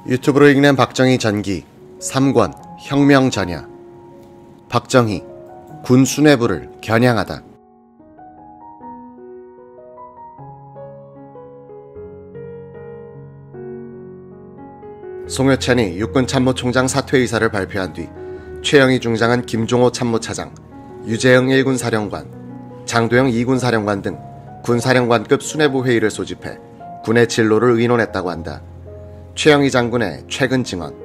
유튜브로 읽는 박정희 전기 3권 혁명 전야. 박정희 군 수뇌부를 겨냥하다. 송효찬이 육군참모총장 사퇴 의사를 발표한 뒤 최영희 중장은 김종호 참모차장, 유재영 1군 사령관, 장도영 2군 사령관 등 군사령관급 수뇌부 회의를 소집해 군의 진로를 의논했다고 한다. 최영희 장군의 최근 증언.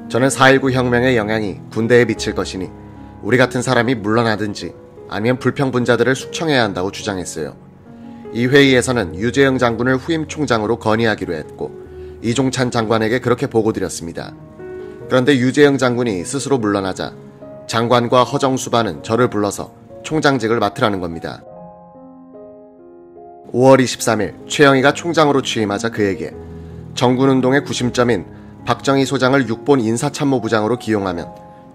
저는 4.19 혁명의 영향이 군대에 미칠 것이니 우리 같은 사람이 물러나든지 아니면 불평분자들을 숙청해야 한다고 주장했어요. 이 회의에서는 유재영 장군을 후임 총장으로 건의하기로 했고 이종찬 장관에게 그렇게 보고드렸습니다. 그런데 유재영 장군이 스스로 물러나자 장관과 허정수반은 저를 불러서 총장직을 맡으라는 겁니다. 5월 23일 최영희가 총장으로 취임하자 그에게 정군운동의 구심점인 박정희 소장을 육본 인사참모부장으로 기용하면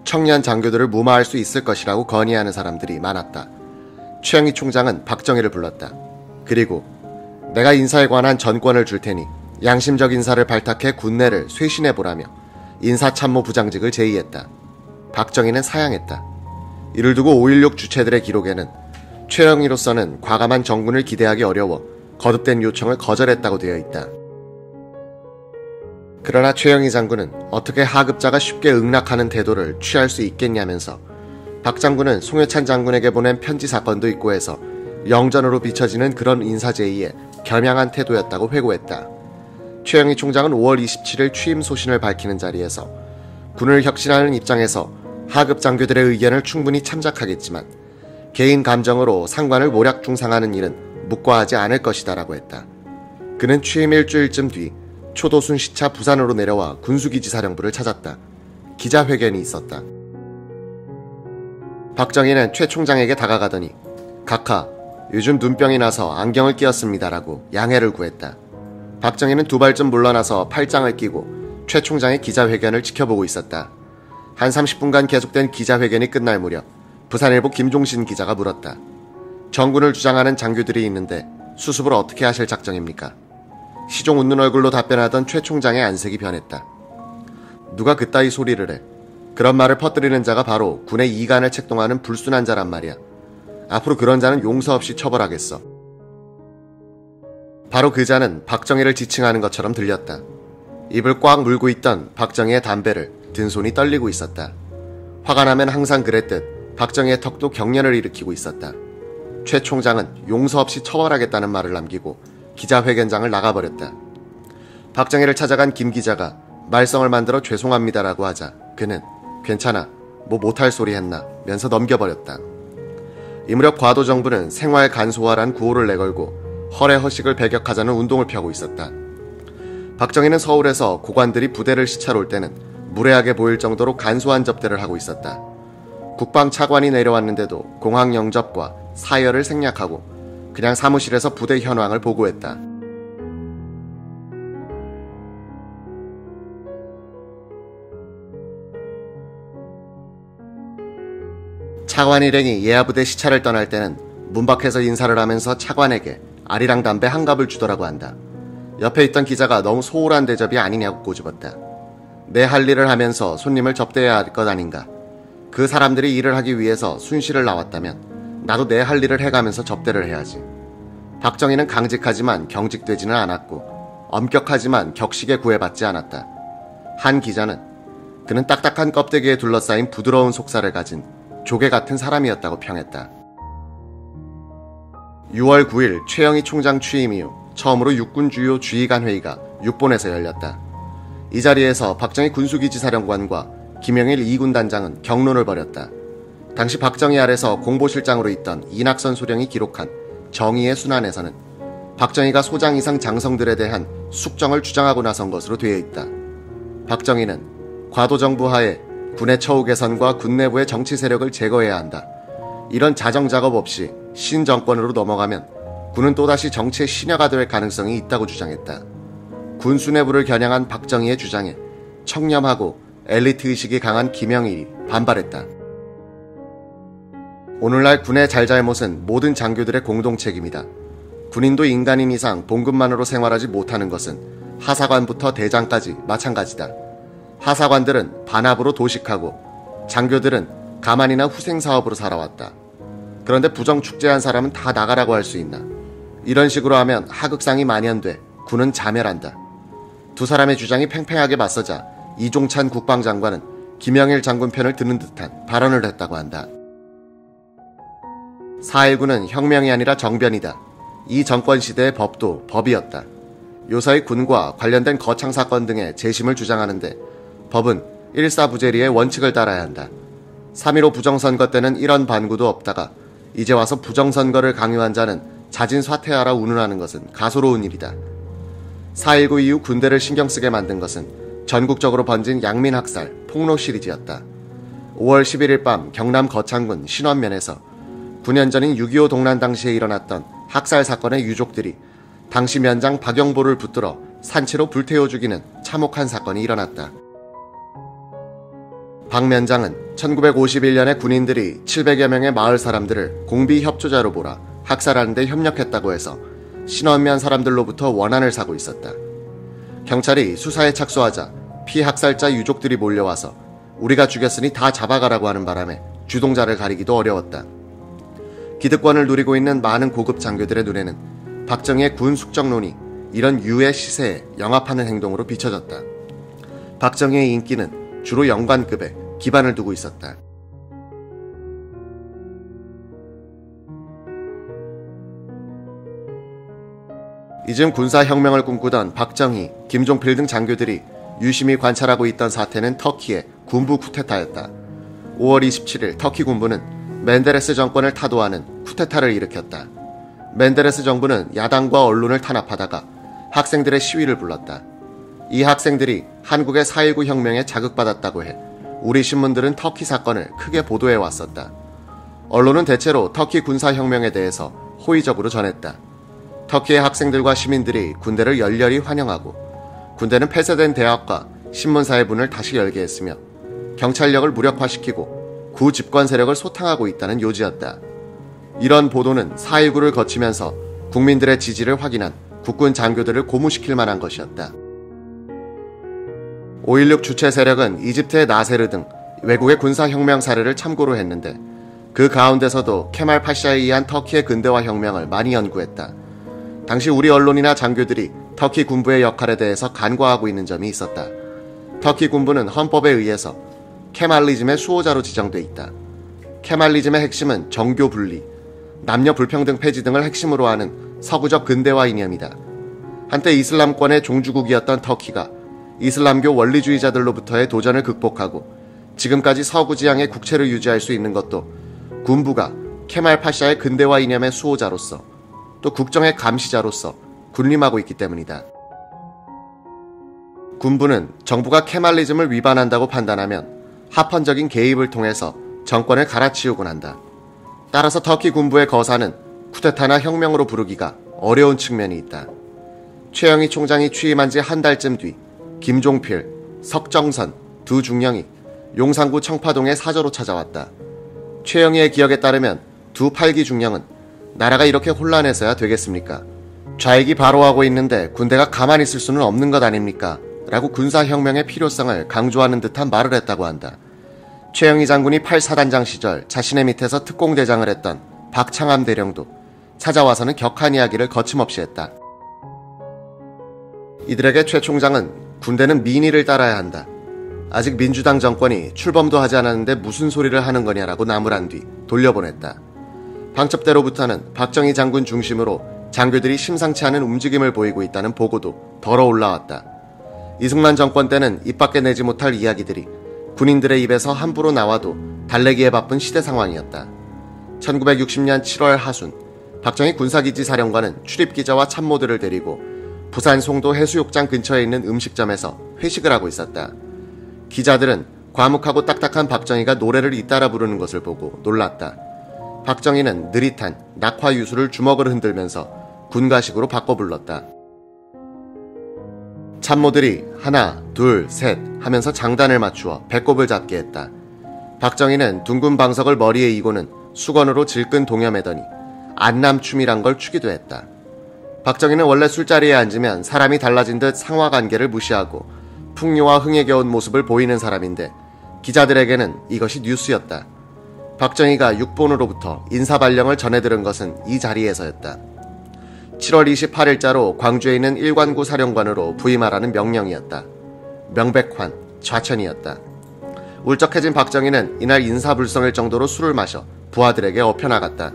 청년 장교들을 무마할 수 있을 것이라고 건의하는 사람들이 많았다. 최영희 총장은 박정희를 불렀다. 그리고 내가 인사에 관한 전권을 줄 테니 양심적 인사를 발탁해 군내를 쇄신해보라며 인사참모부장직을 제의했다. 박정희는 사양했다. 이를 두고 5.16 주체들의 기록에는 최영희로서는 과감한 정군을 기대하기 어려워 거듭된 요청을 거절했다고 되어 있다. 그러나 최영희 장군은 어떻게 하급자가 쉽게 응락하는 태도를 취할 수 있겠냐면서 박 장군은 송효찬 장군에게 보낸 편지 사건도 있고 해서 영전으로 비춰지는 그런 인사제의에 겸양한 태도였다고 회고했다. 최영희 총장은 5월 27일 취임 소신을 밝히는 자리에서 군을 혁신하는 입장에서 하급 장교들의 의견을 충분히 참작하겠지만 개인 감정으로 상관을 모략 중상하는 일은 묵과하지 않을 것이다라고 했다. 그는 취임 일주일쯤 뒤 초도순 시차 부산으로 내려와 군수기지사령부를 찾았다. 기자회견이 있었다. 박정희는 최 총장에게 다가가더니 각하, 요즘 눈병이 나서 안경을 끼었습니다라고 양해를 구했다. 박정희는 두 발쯤 물러나서 팔짱을 끼고 최 총장의 기자회견을 지켜보고 있었다. 한 30분간 계속된 기자회견이 끝날 무렵 부산일보 김종신 기자가 물었다. 정군을 주장하는 장교들이 있는데 수습을 어떻게 하실 작정입니까? 시종 웃는 얼굴로 답변하던 최 총장의 안색이 변했다. 누가 그따위 소리를 해. 그런 말을 퍼뜨리는 자가 바로 군의 이간을 책동하는 불순한 자란 말이야. 앞으로 그런 자는 용서 없이 처벌하겠어. 바로 그 자는 박정희를 지칭하는 것처럼 들렸다. 입을 꽉 물고 있던 박정희의 담배를 든 손이 떨리고 있었다. 화가 나면 항상 그랬듯 박정희의 턱도 경련을 일으키고 있었다. 최 총장은 용서 없이 처벌하겠다는 말을 남기고 기자회견장을 나가버렸다. 박정희를 찾아간 김 기자가 말썽을 만들어 죄송합니다라고 하자 그는 괜찮아, 뭐 못할 소리 했나 면서 넘겨버렸다. 이 무렵 과도정부는 생활 간소화란 구호를 내걸고 허례허식을 배격하자는 운동을 펴고 있었다. 박정희는 서울에서 고관들이 부대를 시찰 올 때는 무례하게 보일 정도로 간소한 접대를 하고 있었다. 국방차관이 내려왔는데도 공항 영접과 사열을 생략하고 그냥 사무실에서 부대 현황을 보고했다. 차관 일행이 예하부대 시찰을 떠날 때는 문 밖에서 인사를 하면서 차관에게 아리랑 담배 한 갑을 주더라고 한다. 옆에 있던 기자가 너무 소홀한 대접이 아니냐고 꼬집었다. 내 할 일을 하면서 손님을 접대해야 할 것 아닌가. 그 사람들이 일을 하기 위해서 순실을 나왔다면 나도 내 할 일을 해가면서 접대를 해야지. 박정희는 강직하지만 경직되지는 않았고 엄격하지만 격식에 구애받지 않았다. 한 기자는 그는 딱딱한 껍데기에 둘러싸인 부드러운 속살을 가진 조개 같은 사람이었다고 평했다. 6월 9일 최영희 총장 취임 이후 처음으로 육군 주요 주의관 회의가 육본에서 열렸다. 이 자리에서 박정희 군수기지사령관과 김영일 2군 단장은 격론을 벌였다. 당시 박정희 아래서 공보실장으로 있던 이낙선 소령이 기록한 정의의 순환에서는 박정희가 소장 이상 장성들에 대한 숙정을 주장하고 나선 것으로 되어 있다. 박정희는 과도정부 하에 군의 처우 개선과 군 내부의 정치 세력을 제거해야 한다. 이런 자정작업 없이 신정권으로 넘어가면 군은 또다시 정치의 신여가 될 가능성이 있다고 주장했다. 군 수뇌부를 겨냥한 박정희의 주장에 청렴하고 엘리트의식이 강한 김영일이 반발했다. 오늘날 군의 잘잘못은 모든 장교들의 공동 책임이다. 군인도 인간인 이상 봉급만으로 생활하지 못하는 것은 하사관부터 대장까지 마찬가지다. 하사관들은 반합으로 도식하고 장교들은 가만이나 후생사업으로 살아왔다. 그런데 부정축제한 사람은 다 나가라고 할 수 있나? 이런 식으로 하면 하극상이 만연돼 군은 자멸한다. 두 사람의 주장이 팽팽하게 맞서자 이종찬 국방장관은 김영일 장군 편을 드는 듯한 발언을 했다고 한다. 4.19는 혁명이 아니라 정변이다. 이 정권 시대의 법도 법이었다. 요사이 군과 관련된 거창 사건 등의 재심을 주장하는데 법은 일사부재리의 원칙을 따라야 한다. 3.15 부정선거 때는 이런 반구도 없다가 이제 와서 부정선거를 강요한 자는 자진 사퇴하라 운운하는 것은 가소로운 일이다. 4.19 이후 군대를 신경쓰게 만든 것은 전국적으로 번진 양민학살, 폭로 시리즈였다. 5월 11일 밤 경남 거창군 신원면에서 9년 전인 6.25 동란 당시에 일어났던 학살 사건의 유족들이 당시 면장 박영보를 붙들어 산채로 불태워 죽이는 참혹한 사건이 일어났다. 박 면장은 1951년에 군인들이 700여 명의 마을 사람들을 공비 협조자로 몰아 학살하는 데 협력했다고 해서 신원면 사람들로부터 원한을 사고 있었다. 경찰이 수사에 착수하자 피학살자 유족들이 몰려와서 우리가 죽였으니 다 잡아가라고 하는 바람에 주동자를 가리기도 어려웠다. 기득권을 누리고 있는 많은 고급 장교들의 눈에는 박정희의 군 숙정론이 이런 유해 시세에 영합하는 행동으로 비춰졌다. 박정희의 인기는 주로 영관급에 기반을 두고 있었다. 이즘 군사혁명을 꿈꾸던 박정희, 김종필 등 장교들이 유심히 관찰하고 있던 사태는 터키의 군부 쿠데타였다. 5월 27일 터키 군부는 멘데레스 정권을 타도하는 쿠데타를 일으켰다. 멘데레스 정부는 야당과 언론을 탄압하다가 학생들의 시위를 불렀다. 이 학생들이 한국의 4.19 혁명에 자극받았다고 해 우리 신문들은 터키 사건을 크게 보도해 왔었다. 언론은 대체로 터키 군사혁명에 대해서 호의적으로 전했다. 터키의 학생들과 시민들이 군대를 열렬히 환영하고 군대는 폐쇄된 대학과 신문사의 문을 다시 열게 했으며 경찰력을 무력화시키고 구 집권 세력을 소탕하고 있다는 요지였다. 이런 보도는 4.19를 거치면서 국민들의 지지를 확인한 국군 장교들을 고무시킬 만한 것이었다. 5.16 주체 세력은 이집트의 나세르 등 외국의 군사혁명 사례를 참고로 했는데 그 가운데서도 케말 파샤에 의한 터키의 근대화 혁명을 많이 연구했다. 당시 우리 언론이나 장교들이 터키 군부의 역할에 대해서 간과하고 있는 점이 있었다. 터키 군부는 헌법에 의해서 케말리즘의 수호자로 지정돼 있다. 케말리즘의 핵심은 정교 분리, 남녀 불평등 폐지 등을 핵심으로 하는 서구적 근대화 이념이다. 한때 이슬람권의 종주국이었던 터키가 이슬람교 원리주의자들로부터의 도전을 극복하고 지금까지 서구 지향의 국채를 유지할 수 있는 것도 군부가 케말 파샤의 근대화 이념의 수호자로서 또 국정의 감시자로서 군림하고 있기 때문이다. 군부는 정부가 케말리즘을 위반한다고 판단하면 합헌적인 개입을 통해서 정권을 갈아치우곤 한다. 따라서 터키 군부의 거사는 쿠데타나 혁명으로 부르기가 어려운 측면이 있다. 최영희 총장이 취임한 지 한 달쯤 뒤 김종필, 석정선 두 중령이 용산구 청파동의 사저로 찾아왔다. 최영희의 기억에 따르면 두 8기 중령은 나라가 이렇게 혼란해서야 되겠습니까? 좌익이 바로하고 있는데 군대가 가만히 있을 수는 없는 것 아닙니까? 라고 군사혁명의 필요성을 강조하는 듯한 말을 했다고 한다. 최영희 장군이 8사단장 시절 자신의 밑에서 특공대장을 했던 박창암 대령도 찾아와서는 격한 이야기를 거침없이 했다. 이들에게 최 총장은 군대는 민의를 따라야 한다. 아직 민주당 정권이 출범도 하지 않았는데 무슨 소리를 하는 거냐라고 나무란 뒤 돌려보냈다. 방첩대로부터는 박정희 장군 중심으로 장교들이 심상치 않은 움직임을 보이고 있다는 보고도 덜어 올라왔다. 이승만 정권 때는 입 밖에 내지 못할 이야기들이 군인들의 입에서 함부로 나와도 달래기에 바쁜 시대 상황이었다. 1960년 7월 하순, 박정희 군사기지 사령관은 출입기자와 참모들을 데리고 부산 송도 해수욕장 근처에 있는 음식점에서 회식을 하고 있었다. 기자들은 과묵하고 딱딱한 박정희가 노래를 잇따라 부르는 것을 보고 놀랐다. 박정희는 느릿한 낙화유수를 주먹을 흔들면서 군가식으로 바꿔 불렀다. 참모들이 하나, 둘, 셋 하면서 장단을 맞추어 배꼽을 잡게 했다. 박정희는 둥근 방석을 머리에 이고는 수건으로 질끈 동여매더니 안남춤이란 걸 추기도 했다. 박정희는 원래 술자리에 앉으면 사람이 달라진 듯 상하관계를 무시하고 풍요와 흥에 겨운 모습을 보이는 사람인데 기자들에게는 이것이 뉴스였다. 박정희가 육본으로부터 인사발령을 전해 들은 것은 이 자리에서였다. 7월 28일자로 광주에 있는 일관구 사령관으로 부임하라는 명령이었다. 명백한 좌천이었다. 울적해진 박정희는 이날 인사불성일 정도로 술을 마셔 부하들에게 엎혀나갔다.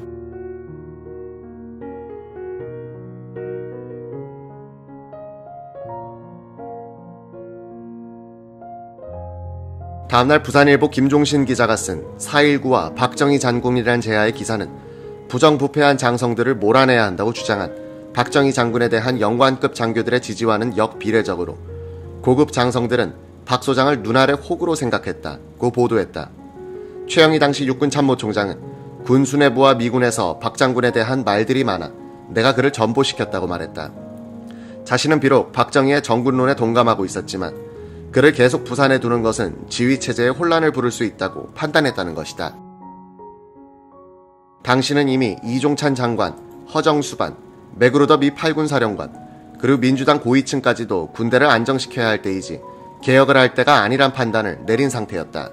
다음날 부산일보 김종신 기자가 쓴 4.19와 박정희 장군이란 제야의 기사는 부정부패한 장성들을 몰아내야 한다고 주장한 박정희 장군에 대한 영관급 장교들의 지지와는 역비례적으로 고급 장성들은 박 소장을 눈알의 혹으로 생각했다고 보도했다. 최영희 당시 육군 참모총장은 군 수뇌부와 미군에서 박 장군에 대한 말들이 많아 내가 그를 전보시켰다고 말했다. 자신은 비록 박정희의 정군론에 동감하고 있었지만 그를 계속 부산에 두는 것은 지휘체제에 혼란을 부를 수 있다고 판단했다는 것이다. 당시는 이미 이종찬 장관, 허정수반, 맥그루더 미 8군 사령관, 그리고 민주당 고위층까지도 군대를 안정시켜야 할 때이지 개혁을 할 때가 아니란 판단을 내린 상태였다.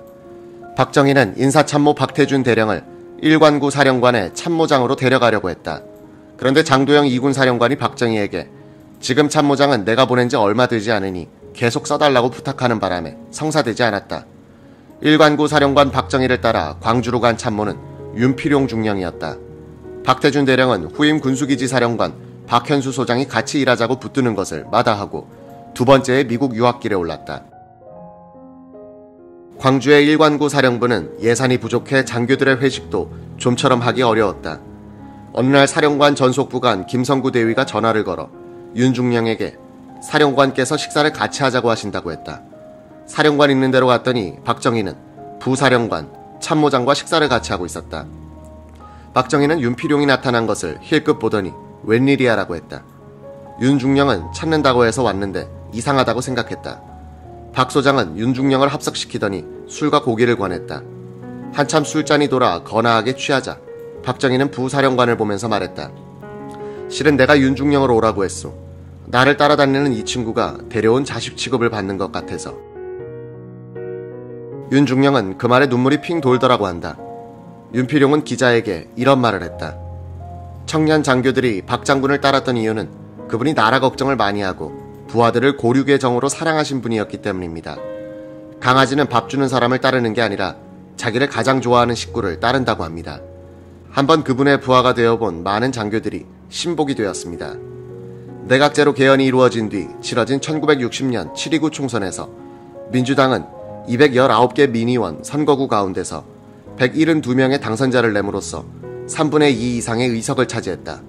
박정희는 인사참모 박태준 대령을 일관구 사령관의 참모장으로 데려가려고 했다. 그런데 장도영 2군 사령관이 박정희에게 지금 참모장은 내가 보낸 지 얼마 되지 않으니 계속 써달라고 부탁하는 바람에 성사되지 않았다. 일관구 사령관 박정희를 따라 광주로 간 참모는 윤필용 중령이었다. 박태준 대령은 후임 군수기지 사령관 박현수 소장이 같이 일하자고 붙드는 것을 마다하고 두 번째의 미국 유학길에 올랐다. 광주의 일관구 사령부는 예산이 부족해 장교들의 회식도 좀처럼 하기 어려웠다. 어느 날 사령관 전속부관 김성구 대위가 전화를 걸어 윤중령에게 사령관께서 식사를 같이 하자고 하신다고 했다. 사령관 있는 데로 갔더니 박정희는 부사령관, 참모장과 식사를 같이 하고 있었다. 박정희는 윤필용이 나타난 것을 힐끗 보더니 웬일이야 라고 했다. 윤중령은 찾는다고 해서 왔는데 이상하다고 생각했다. 박 소장은 윤중령을 합석시키더니 술과 고기를 권했다. 한참 술잔이 돌아 거나하게 취하자 박정희는 부사령관을 보면서 말했다. 실은 내가 윤중령을 오라고 했소. 나를 따라다니는 이 친구가 데려온 자식 취급을 받는 것 같아서. 윤중령은 그 말에 눈물이 핑 돌더라고 한다. 윤필용은 기자에게 이런 말을 했다. 청년 장교들이 박 장군을 따랐던 이유는 그분이 나라 걱정을 많이 하고 부하들을 고륙의 정으로 사랑하신 분이었기 때문입니다. 강아지는 밥 주는 사람을 따르는 게 아니라 자기를 가장 좋아하는 식구를 따른다고 합니다. 한번 그분의 부하가 되어본 많은 장교들이 신복이 되었습니다. 내각제로 개헌이 이루어진 뒤 치러진 1960년 7.29 총선에서 민주당은 219개 민의원 선거구 가운데서 172명의 당선자를 내므로써 3분의 2 이상의 의석을 차지했다.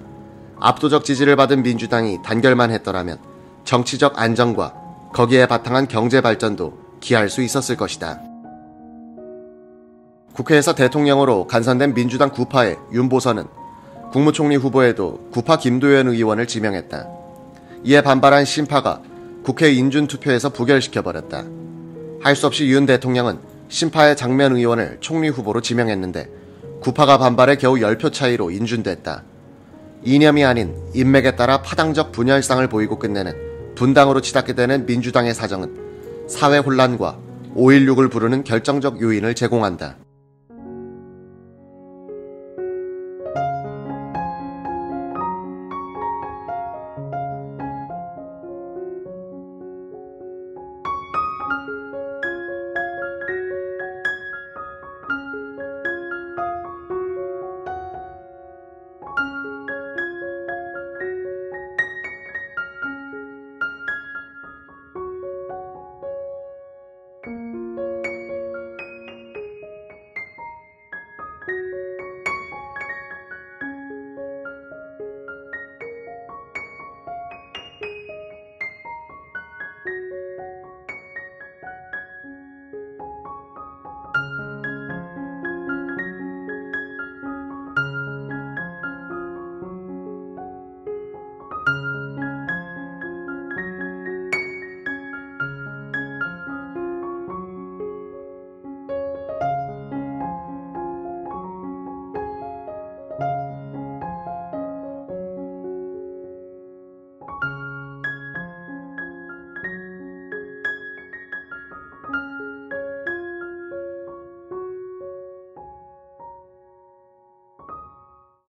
압도적 지지를 받은 민주당이 단결만 했더라면 정치적 안정과 거기에 바탕한 경제 발전도 기할 수 있었을 것이다. 국회에서 대통령으로 간선된 민주당 구파의 윤보선은 국무총리 후보에도 구파 김도연 의원을 지명했다. 이에 반발한 신파가 국회 인준투표에서 부결시켜버렸다. 할 수 없이 윤 대통령은 신파의 장면 의원을 총리 후보로 지명했는데 구파가 반발해 겨우 10표 차이로 인준됐다. 이념이 아닌 인맥에 따라 파당적 분열상을 보이고 끝내는 분당으로 치닫게 되는 민주당의 사정은 사회 혼란과 5.16을 부르는 결정적 요인을 제공한다.